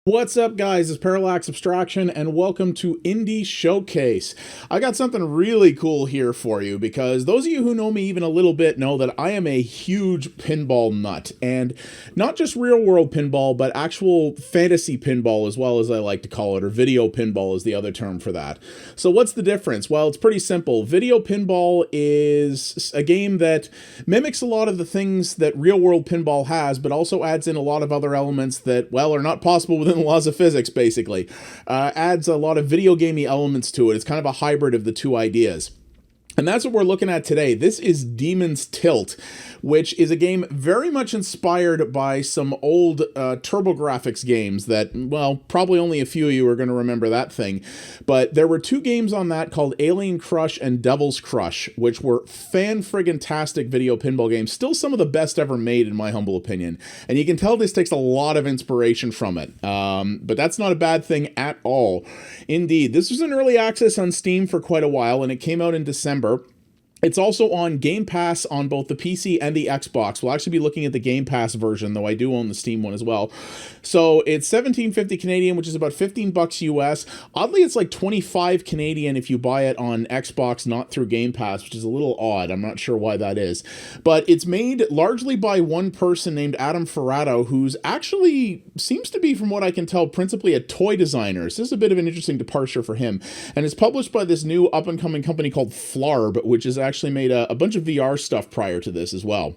What's up, guys? It's Parallax Abstraction, and welcome to Indie Showcase. I got something really cool here for you, because those of you who know me even a little bit know that I am a huge pinball nut, and not just real-world pinball, but actual fantasy pinball, as well as I like to call it, or video pinball is the other term for that. So what's the difference? Well, it's pretty simple. Video pinball is a game that mimics a lot of the things that real-world pinball has, but also adds in a lot of other elements that, well, are not possible within the laws of physics, basically. Adds a lot of video gamey elements to it. It's kind of a hybrid of the two ideas. And that's what we're looking at today. This is Demon's Tilt, which is a game very much inspired by some old TurboGrafx games that, well, probably only a few of you are going to remember that thing. But there were two games on that called Alien Crush and Devil's Crush, which were fan-friggin-tastic video pinball games. Still some of the best ever made, in my humble opinion. And you can tell this takes a lot of inspiration from it. But that's not a bad thing at all. Indeed, this was in early access on Steam for quite a while, and it came out in December. It's also on Game Pass on both the PC and the Xbox. We'll actually be looking at the Game Pass version, though I do own the Steam one as well. So it's $17.50 Canadian, which is about $15 US. Oddly, it's like $25 Canadian if you buy it on Xbox, not through Game Pass, which is a little odd. I'm not sure why that is. But it's made largely by one person named Adam Ferrato, who's actually seems to be, from what I can tell, principally a toy designer. So this is a bit of an interesting departure for him. And it's published by this new up-and-coming company called Flarb, which is actually made a bunch of VR stuff prior to this as well.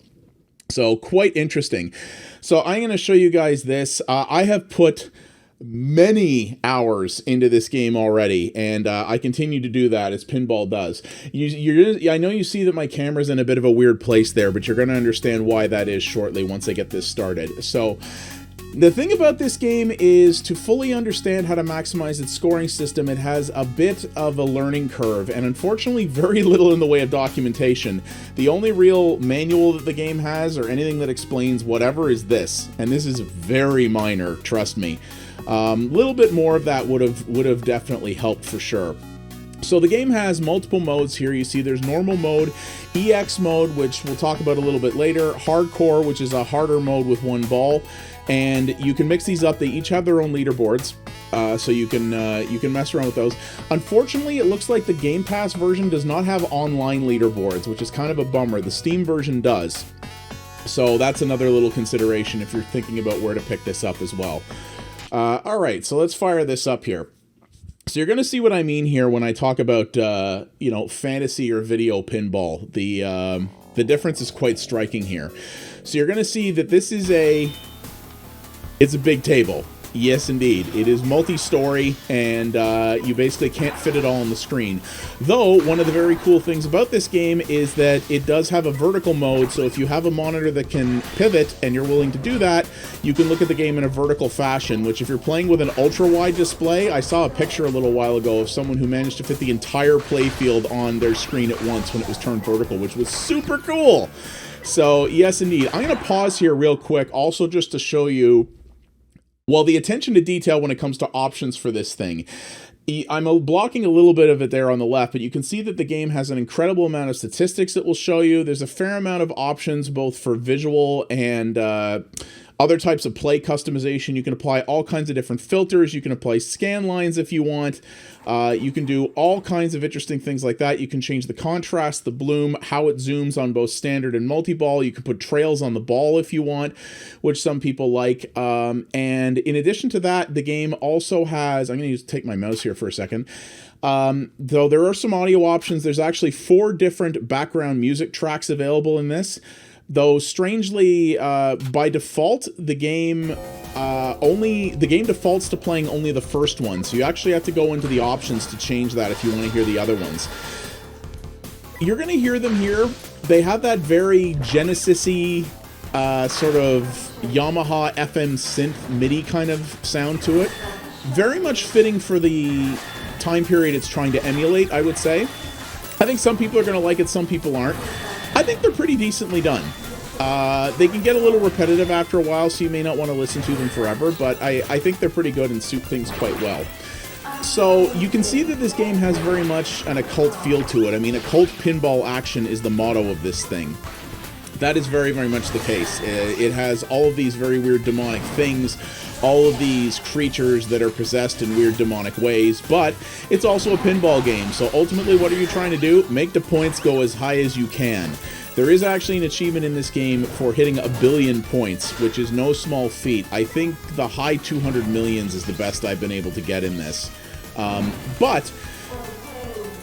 So quite interesting. So I'm going to show you guys this. I have put many hours into this game already, and I continue to do that as pinball does. I know you see that my camera's in a bit of a weird place there, but you're going to understand why that is shortly once I get this started. So the thing about this game is, to fully understand how to maximize its scoring system, it has a bit of a learning curve, and unfortunately very little in the way of documentation. The only real manual that the game has, or anything that explains whatever, is this, and this is very minor, trust me. Little bit more of that would have definitely helped for sure. So the game has multiple modes here. You see there's normal mode, EX mode, which we'll talk about a little bit later, hardcore, which is a harder mode with one ball, and you can mix these up. They each have their own leaderboards, so you can mess around with those. Unfortunately, it looks like the Game Pass version does not have online leaderboards, which is kind of a bummer. The Steam version does. So that's another little consideration if you're thinking about where to pick this up as well. All right, so let's fire this up here. So you're going to see what I mean here when I talk about, fantasy or video pinball. The difference is quite striking here. So you're going to see that this is it's a big table. Yes, indeed. It is multi-story, and you basically can't fit it all on the screen. Though, one of the very cool things about this game is that it does have a vertical mode, so if you have a monitor that can pivot, and you're willing to do that, you can look at the game in a vertical fashion, which if you're playing with an ultra-wide display, I saw a picture a little while ago of someone who managed to fit the entire playfield on their screen at once when it was turned vertical, which was super cool! So, yes, indeed. I'm going to pause here real quick, also just to show you, well, the attention to detail when it comes to options for this thing. I'm blocking a little bit of it there on the left, but you can see that the game has an incredible amount of statistics that will show you. There's a fair amount of options both for visual and other types of play customization. You can apply all kinds of different filters. You can apply scan lines if you want. You can do all kinds of interesting things like that. You can change the contrast, the bloom, how it zooms on both standard and multi-ball. You can put trails on the ball if you want, which some people like. And in addition to that, the game also has, I'm going to take my mouse here for a second. Though there are some audio options, there's actually 4 different background music tracks available in this. Though strangely, by default, the game defaults to playing only the first one, so you actually have to go into the options to change that if you want to hear the other ones. You're going to hear them here. They have that very Genesis-y sort of Yamaha FM synth MIDI kind of sound to it. Very much fitting for the time period it's trying to emulate, I would say. I think some people are going to like it, some people aren't. I think they're pretty decently done. They can get a little repetitive after a while, so you may not want to listen to them forever, but I think they're pretty good and suit things quite well. So you can see that this game has very much an occult feel to it. I mean, occult pinball action is the motto of this thing. That is very, very much the case. It has all of these very weird demonic things, all of these creatures that are possessed in weird demonic ways, but it's also a pinball game, so ultimately what are you trying to do? Make the points go as high as you can. There is actually an achievement in this game for hitting 1 billion points, which is no small feat. I think the high 200 millions is the best I've been able to get in this. But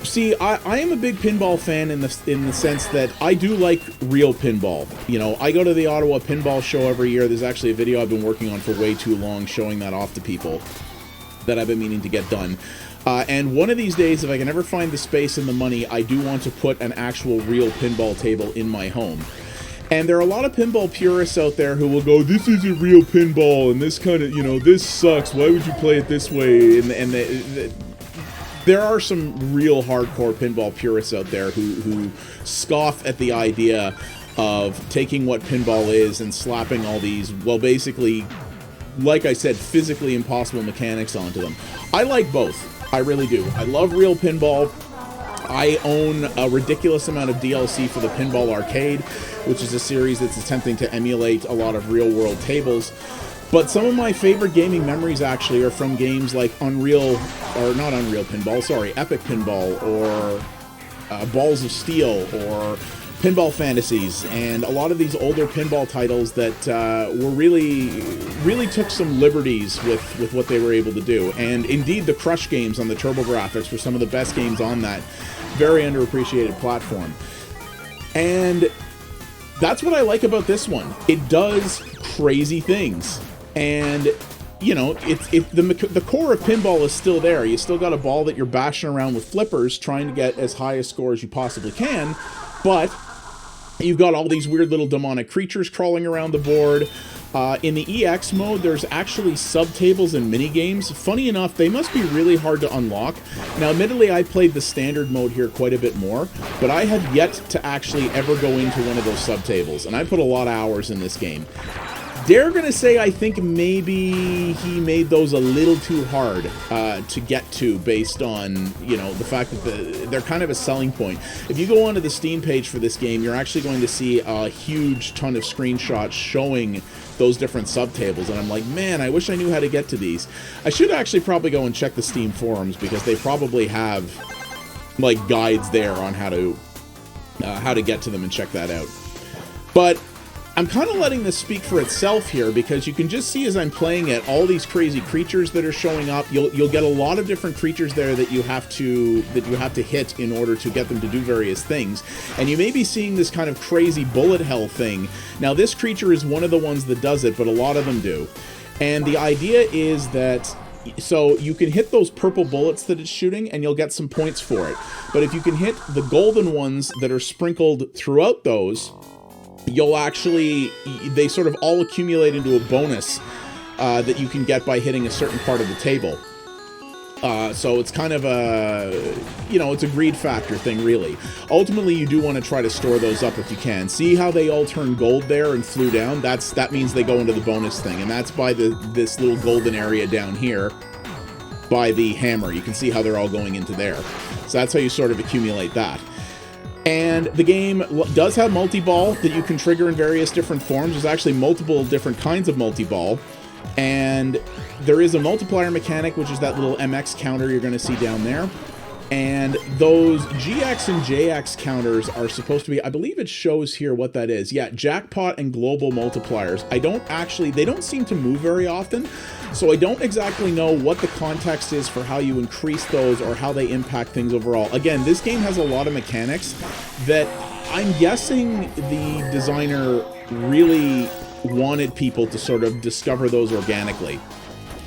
see, I am a big pinball fan in the sense that I do like real pinball. You know, I go to the Ottawa Pinball Show every year. There's actually a video I've been working on for way too long showing that off to people that I've been meaning to get done. And one of these days, if I can ever find the space and the money, I do want to put an actual real pinball table in my home. And there are a lot of pinball purists out there who will go, this isn't real pinball, and this kind of, you know, this sucks. Why would you play it this way? There are some real hardcore pinball purists out there who scoff at the idea of taking what pinball is and slapping all these, well, basically, like I said, physically impossible mechanics onto them. I like both. I really do. I love real pinball. I own a ridiculous amount of DLC for the Pinball Arcade, which is a series that's attempting to emulate a lot of real-world tables. But some of my favorite gaming memories actually are from games like Epic Pinball, or Balls of Steel, or Pinball Fantasies, and a lot of these older pinball titles that were really took some liberties with what they were able to do. And indeed, the Crush games on the TurboGrafx were some of the best games on that very underappreciated platform. And that's what I like about this one. It does crazy things. And, you know, the core of pinball is still there. You still got a ball that you're bashing around with flippers, trying to get as high a score as you possibly can, but you've got all these weird little demonic creatures crawling around the board. In the EX mode, there's actually subtables and minigames. Funny enough, they must be really hard to unlock. Now, admittedly, I played the standard mode here quite a bit more, but I have yet to actually ever go into one of those subtables, and I put a lot of hours in this game. Dare gonna say I think maybe he made those a little too hard to get to, based on, you know, the fact that they're kind of a selling point. If you go onto the Steam page for this game, you're actually going to see a huge ton of screenshots showing those different subtables, and I'm like, man, I wish I knew how to get to these. I should actually probably go and check the Steam forums, because they probably have like guides there on how to get to them and check that out. But I'm kind of letting this speak for itself here, because you can just see as I'm playing it, all these crazy creatures that are showing up. You'll get a lot of different creatures there that you have to hit in order to get them to do various things. And you may be seeing this kind of crazy bullet hell thing. Now, this creature is one of the ones that does it, but a lot of them do. And the idea is that, so you can hit those purple bullets that it's shooting, and you'll get some points for it. But if you can hit the golden ones that are sprinkled throughout those, you'll actually, they sort of all accumulate into a bonus that you can get by hitting a certain part of the table. So it's kind of a, you know, it's a greed factor thing, really. Ultimately, you do want to try to store those up if you can. See how they all turned gold there and flew down? That means they go into the bonus thing, and that's by this little golden area down here by the hammer. You can see how they're all going into there. So that's how you sort of accumulate that. And the game does have multi-ball that you can trigger in various different forms. There's actually multiple different kinds of multi-ball. And there is a multiplier mechanic, which is that little MX counter you're going to see down there. And those GX and JX counters are supposed to be, I believe it shows here what that is. Yeah, jackpot and global multipliers. They don't seem to move very often, so I don't exactly know what the context is for how you increase those or how they impact things overall. Again, this game has a lot of mechanics that I'm guessing the designer really wanted people to sort of discover those organically.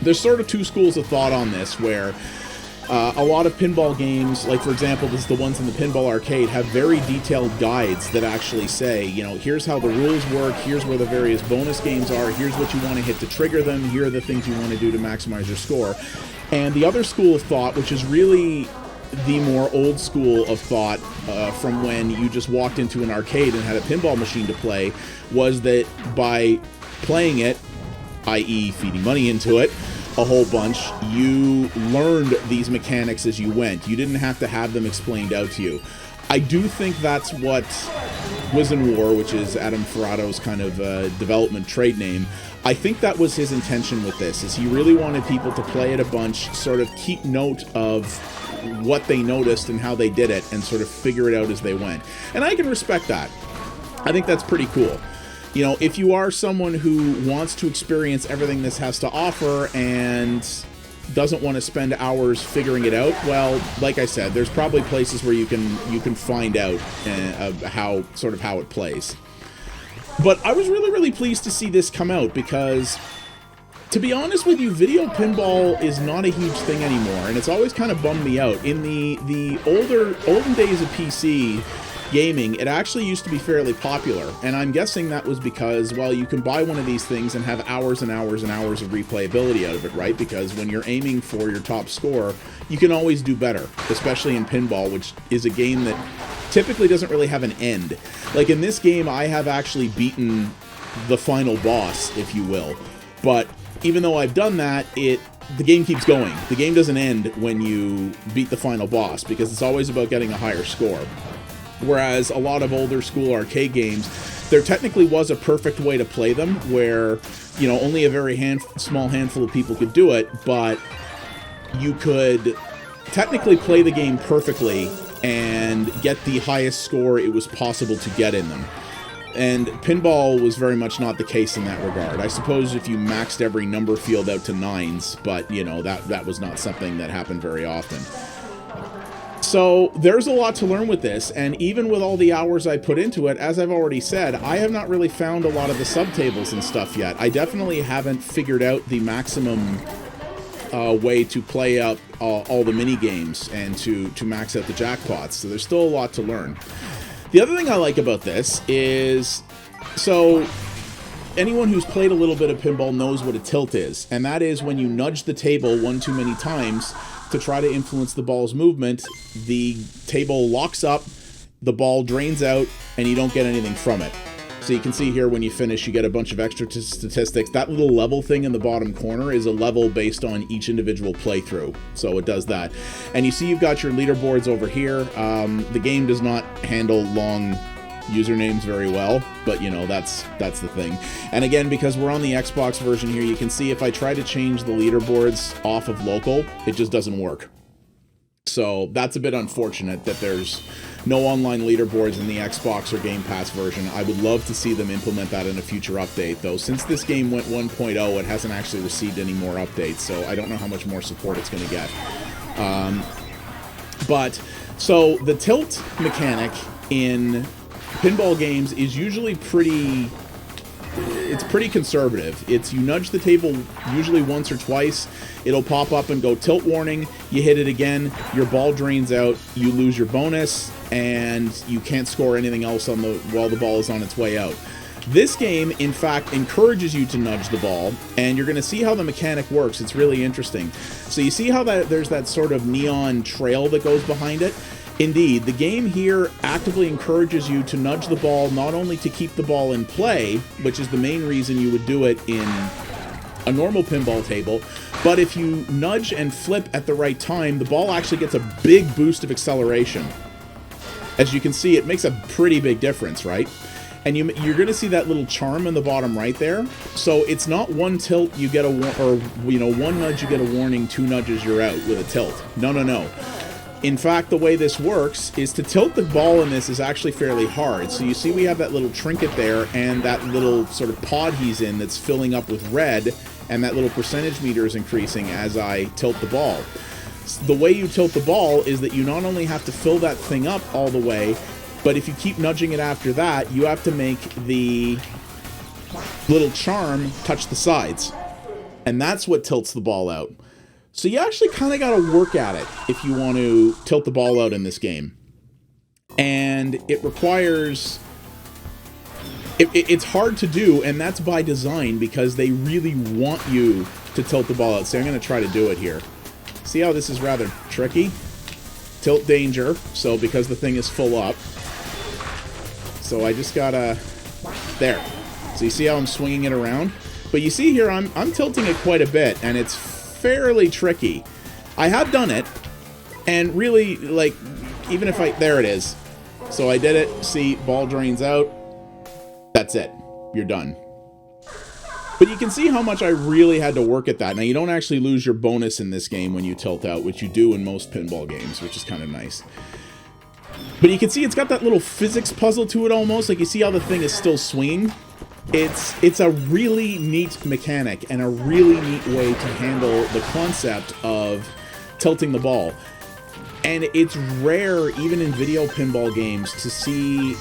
There's sort of two schools of thought on this, where a lot of pinball games, like for example, the ones in the Pinball Arcade, have very detailed guides that actually say, you know, here's how the rules work, here's where the various bonus games are, here's what you want to hit to trigger them, here are the things you want to do to maximize your score. And the other school of thought, which is really the more old school of thought from when you just walked into an arcade and had a pinball machine to play, was that by playing it, i.e. feeding money into it, a whole bunch, you learned these mechanics as you went. You didn't have to have them explained out to you. I do think that's what War, which is Adam Ferrato's kind of development trade name, I think that was his intention with this, is he really wanted people to play it a bunch, sort of keep note of what they noticed and how they did it, and sort of figure it out as they went. And I can respect that. I think that's pretty cool. You know, if you are someone who wants to experience everything this has to offer and doesn't want to spend hours figuring it out, well, like I said, there's probably places where you can find out how it plays. But I was really pleased to see this come out, because to be honest with you, video pinball is not a huge thing anymore, and it's always kind of bummed me out. In the olden days of PC gaming, it actually used to be fairly popular, and I'm guessing that was because, well, you can buy one of these things and have hours and hours and hours of replayability out of it, right? Because when you're aiming for your top score, you can always do better, especially in pinball, which is a game that typically doesn't really have an end. Like in this game, I have actually beaten the final boss, if you will, but even though I've done that, the game keeps going. The game doesn't end when you beat the final boss, because it's always about getting a higher score. Whereas a lot of older school arcade games, there technically was a perfect way to play them, where, you know, only a very small handful of people could do it, but you could technically play the game perfectly and get the highest score it was possible to get in them. And pinball was very much not the case in that regard. I suppose if you maxed every number field out to 9s, but, you know, that was not something that happened very often. So there's a lot to learn with this, and even with all the hours I put into it, as I've already said, I have not really found a lot of the subtables and stuff yet. I definitely haven't figured out the maximum way to play up all the mini games and to max out the jackpots, so there's still a lot to learn. The other thing I like about this is, so anyone who's played a little bit of pinball knows what a tilt is, and that is when you nudge the table one too many times to try to influence the ball's movement, the table locks up, the ball drains out, and you don't get anything from it. So you can see here when you finish, you get a bunch of extra statistics. That little level thing in the bottom corner is a level based on each individual playthrough. So it does that. And you see you've got your leaderboards over here. The game does not handle long usernames very well, but you know, that's the thing. And again, because we're on the Xbox version here, you can see if I try to change the leaderboards off of local, it just doesn't work. So that's a bit unfortunate that there's no online leaderboards in the Xbox or Game Pass version. I would love to see them implement that in a future update, though. Since this game went 1.0, it hasn't actually received any more updates, so I don't know how much more support it's going to get. So the tilt mechanic in pinball games is usually pretty conservative. It's you nudge the table usually once or twice, it'll pop up and go tilt warning, you hit it again, your ball drains out, you lose your bonus, and you can't score anything else while the ball is on its way out. This game, in fact, encourages you to nudge the ball, and you're going to see how the mechanic works. It's really interesting. So you see how there's that sort of neon trail that goes behind it? Indeed, the game here actively encourages you to nudge the ball, not only to keep the ball in play, which is the main reason you would do it in a normal pinball table, but if you nudge and flip at the right time, the ball actually gets a big boost of acceleration. As you can see, it makes a pretty big difference, right? And you're going to see that little charm in the bottom right there. So it's not one tilt you get one nudge you get a warning, two nudges you're out with a tilt. No. In fact, the way this works is to tilt the ball in this is actually fairly hard. So you see we have that little trinket there and that little sort of pod he's in that's filling up with red, and that little percentage meter is increasing as I tilt the ball. The way you tilt the ball is that you not only have to fill that thing up all the way, but if you keep nudging it after that, you have to make the little charm touch the sides. And that's what tilts the ball out. So you actually kind of got to work at it if you want to tilt the ball out in this game. And it requires... It's hard to do, and that's by design, because they really want you to tilt the ball out. So I'm going to try to do it here. See how this is rather tricky? Tilt danger, so because the thing is full up. So I just gotta... There. So you see how I'm swinging it around? But you see here, I'm tilting it quite a bit, and it's fairly tricky. I have done it, and really, like, even if there it is. So I did it. See, ball drains out. That's it. You're done. But you can see how much I really had to work at that. Now, you don't actually lose your bonus in this game when you tilt out, which you do in most pinball games, which is kind of nice. But you can see it's got that little physics puzzle to it almost. Like, you see how the thing is still swinging? It's a really neat mechanic and a really neat way to handle the concept of tilting the ball. And it's rare, even in video pinball games, to see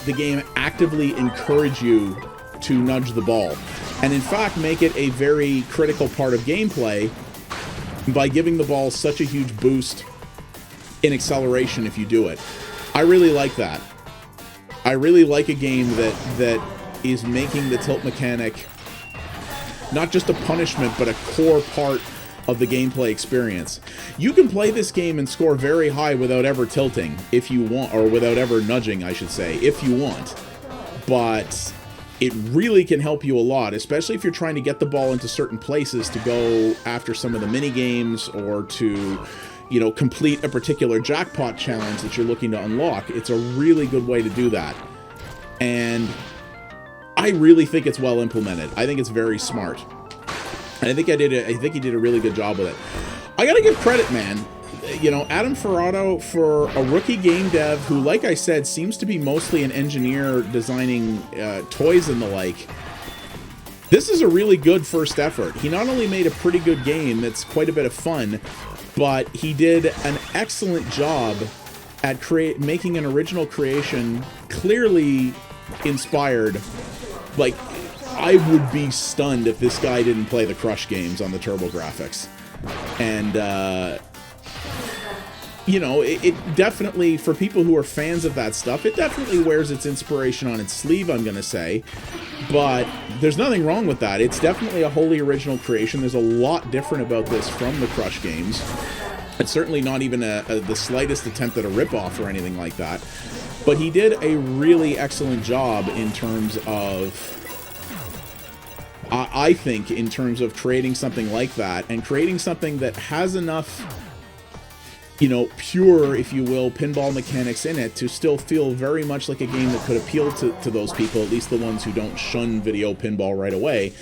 the game actively encourage you to nudge the ball. And in fact, make it a very critical part of gameplay by giving the ball such a huge boost in acceleration if you do it. I really like that. I really like a game that is making the tilt mechanic not just a punishment, but a core part of the gameplay experience. You can play this game and score very high without ever tilting if you want, or without ever nudging, I should say, if you want. But it really can help you a lot, especially if you're trying to get the ball into certain places to go after some of the mini games or to, you know, complete a particular jackpot challenge that you're looking to unlock. It's a really good way to do that. And I really think it's well implemented. I think it's very smart. And I think he did a really good job with it. I gotta give credit, man. You know, Adam Ferrato, for a rookie game dev who, like I said, seems to be mostly an engineer designing toys and the like. This is a really good first effort. He not only made a pretty good game that's quite a bit of fun, but he did an excellent job at making an original creation clearly inspired. Like, I would be stunned if this guy didn't play the Crush games on the TurboGrafx. And, you know, it definitely, for people who are fans of that stuff, it definitely wears its inspiration on its sleeve, I'm going to say. But there's nothing wrong with that. It's definitely a wholly original creation. There's a lot different about this from the Crush games. It's certainly not even the slightest attempt at a ripoff or anything like that. But he did a really excellent job in terms of, I think, in terms of creating something like that, and creating something that has enough, you know, pure, if you will, pinball mechanics in it to still feel very much like a game that could appeal to those people, at least the ones who don't shun video pinball right away,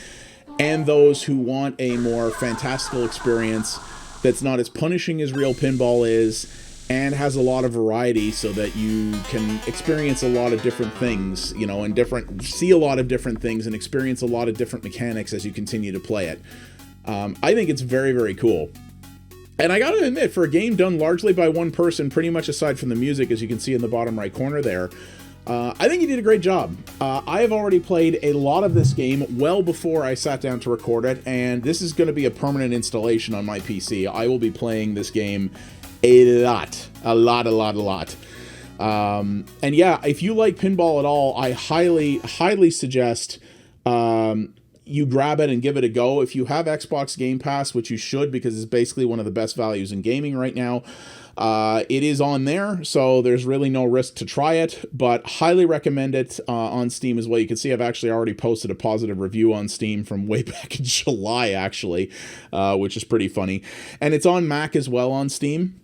and those who want a more fantastical experience that's not as punishing as real pinball is, and has a lot of variety so that you can experience a lot of different things, you know, and see a lot of different things and experience a lot of different mechanics as you continue to play it. I think it's very, very cool. And I gotta admit, for a game done largely by one person, pretty much aside from the music, as you can see in the bottom right corner there, I think he did a great job. I have already played a lot of this game well before I sat down to record it, and this is going to be a permanent installation on my PC. I will be playing this game a lot. And yeah, if you like pinball at all, I highly suggest you grab it and give it a go. If you have Xbox Game Pass, which you should, because it's basically one of the best values in gaming right now, it is on there, so there's really no risk to try it, but highly recommend it on Steam as well. You can see I've actually already posted a positive review on Steam from way back in July, actually, which is pretty funny. And it's on Mac as well on Steam.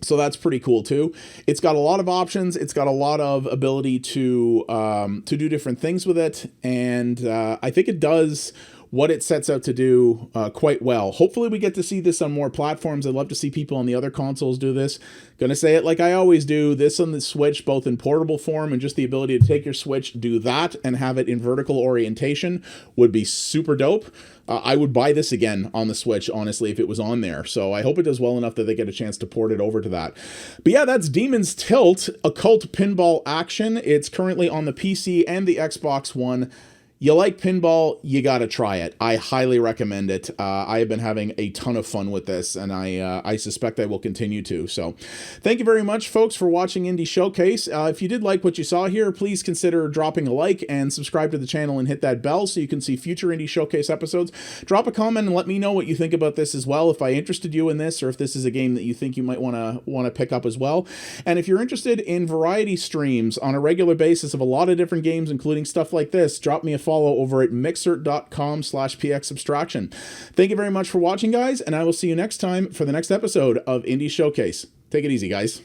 So that's pretty cool too. It's got a lot of options. It's got a lot of ability to do different things with it, and I think it does what it sets out to do quite well. Hopefully we get to see this on more platforms. I'd love to see people on the other consoles do this. Gonna say it like I always do, this on the Switch, both in portable form and just the ability to take your Switch, do that, and have it in vertical orientation would be super dope. I would buy this again on the Switch, honestly, if it was on there. So I hope it does well enough that they get a chance to port it over to that. But yeah, that's Demon's Tilt, Occult Pinball Action. It's currently on the PC and the Xbox One. You like pinball, you gotta try it. I highly recommend it. I have been having a ton of fun with this, and I suspect I will continue to. So thank you very much, folks, for watching Indie Showcase. If you did like what you saw here, please consider dropping a like and subscribe to the channel and hit that bell so you can see future Indie Showcase episodes. Drop a comment and let me know what you think about this as well, if I interested you in this, or if this is a game that you think you might want to pick up as well. And if you're interested in variety streams on a regular basis of a lot of different games, including stuff like this, drop me a follow over at mixer.com/pxabstraction. Thank you very much for watching, guys, and I will see you next time for the next episode of Indie Showcase. Take it easy, guys.